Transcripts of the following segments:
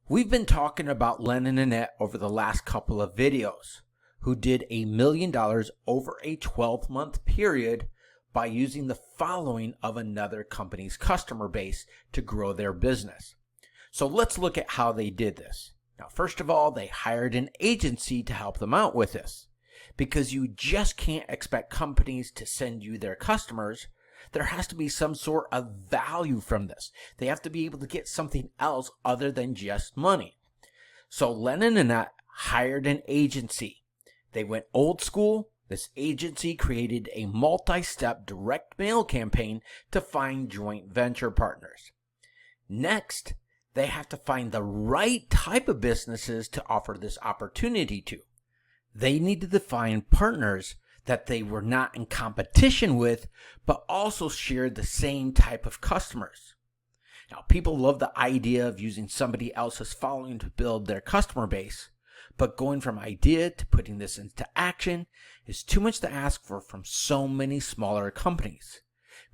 We've been talking about Len and Annette over the last couple of videos, who did $1 million over a 12-month period by using the following of another company's customer base to grow their business. So let's look at how they did this. Now, first of all, they hired an agency to help them out with this, because you just can't expect companies to send you their customers. There has to be some sort of value from this. They have to be able to get something else other than just money. So Len and Annette hired an agency. They went old school. This agency created a multi-step direct mail campaign to find joint venture partners. Next, they have to find the right type of businesses to offer this opportunity to. They needed to find partners that they were not in competition with, but also shared the same type of customers. Now, people love the idea of using somebody else's following to build their customer base, but going from idea to putting this into action is too much to ask for from so many smaller companies.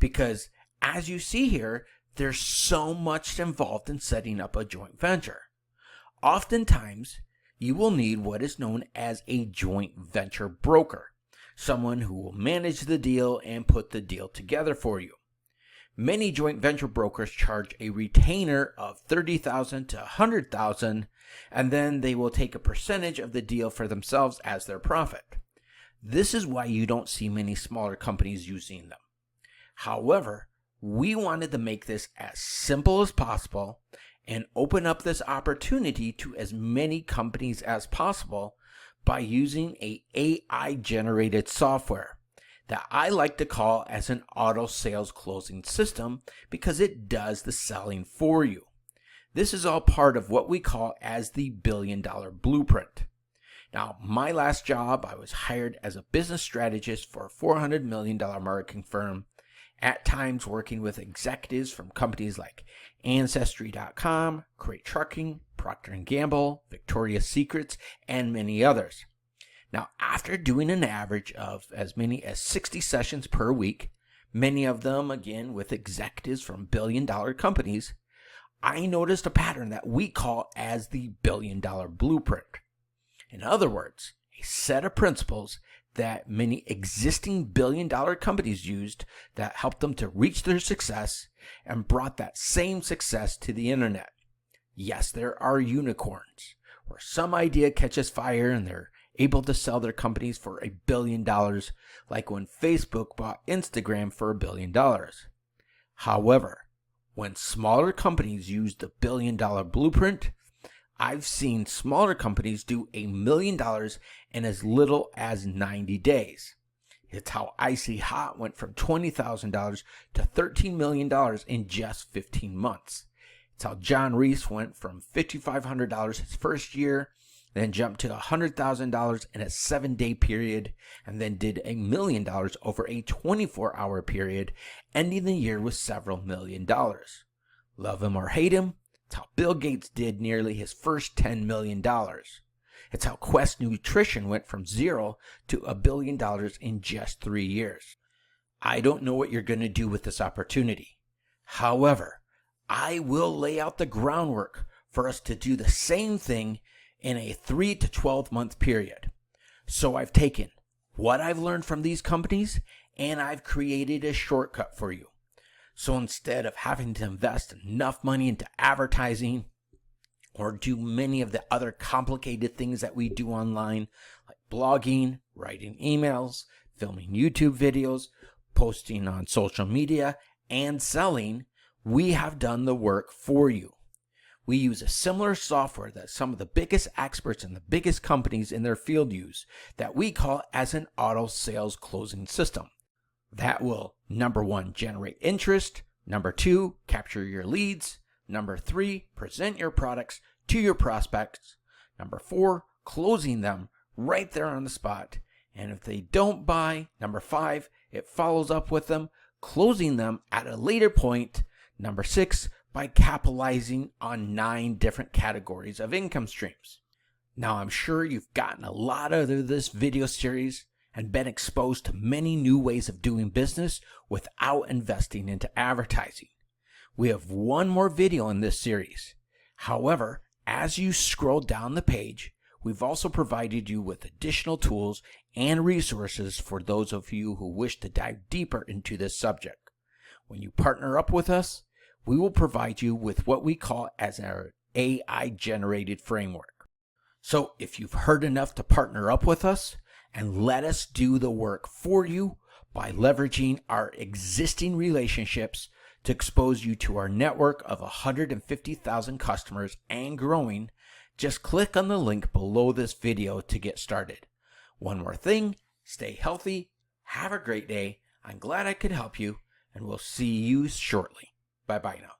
Because, as you see here, there's so much involved in setting up a joint venture. Oftentimes, you will need what is known as a joint venture broker, someone who will manage the deal and put the deal together for you. Many joint venture brokers charge a retainer of $30,000 to $100,000, and then they will take a percentage of the deal for themselves as their profit. This is why you don't see many smaller companies using them. However, we wanted to make this as simple as possible and open up this opportunity to as many companies as possible by using a AI-generated software that I like to call as an auto sales closing system, because it does the selling for you. This is all part of what we call as the $1 billion blueprint. Now, my last job, I was hired as a business strategist for a $400 million marketing firm, at times working with executives from companies like Ancestry.com, Crate Trucking, Procter & Gamble, Victoria's Secrets, and many others. Now, after doing an average of as many as 60 sessions per week, many of them, again, with executives from billion-dollar companies, I noticed a pattern that we call as the $1 billion blueprint. In other words, a set of principles that many existing billion-dollar companies used that helped them to reach their success and brought that same success to the internet. Yes, there are unicorns, where some idea catches fire and they're able to sell their companies for $1 billion, like when Facebook bought Instagram for $1 billion. However, when smaller companies use the $1 billion blueprint, I've seen smaller companies do $1 million in as little as 90 days. It's how Icy Hot went from $20,000 to $13 million in just 15 months. It's how John Reese went from $5,500 his first year, then jumped to $100,000 in a 7-day period, and then did $1 million over a 24-hour period, ending the year with several $1 million. Love him or hate him, it's how Bill Gates did nearly his first $10 million. It's how Quest Nutrition went from 0 to $1 billion in just 3 years. I don't know what you're going to do with this opportunity. However, I will lay out the groundwork for us to do the same thing in a 3 to 12 month period. So I've taken what I've learned from these companies and I've created a shortcut for you. So instead of having to invest enough money into advertising or do many of the other complicated things that we do online, like blogging, writing emails, filming YouTube videos, posting on social media, and selling, we have done the work for you. We use a similar software that some of the biggest experts and the biggest companies in their field use that we call as an auto sales closing system. That will, number 1, generate interest, number 2, capture your leads, number 3, present your products to your prospects, number 4, closing them right there on the spot, and if they don't buy, number 5, it follows up with them, closing them at a later point, number 6, by capitalizing on 9 different categories of income streams. Now, I'm sure you've gotten a lot out of this video series and been exposed to many new ways of doing business without investing into advertising. We have one more video in this series. However, As you scroll down the page, we've also provided you with additional tools and resources for those of you who wish to dive deeper into this subject. When you partner up with us, we will provide you with what we call as our AI-generated framework. So if you've heard enough to partner up with us and let us do the work for you by leveraging our existing relationships to expose you to our network of 150,000 customers and growing, just click on the link below this video to get started. One more thing, stay healthy, have a great day. I'm glad I could help you, and we'll see you shortly. Bye-bye now.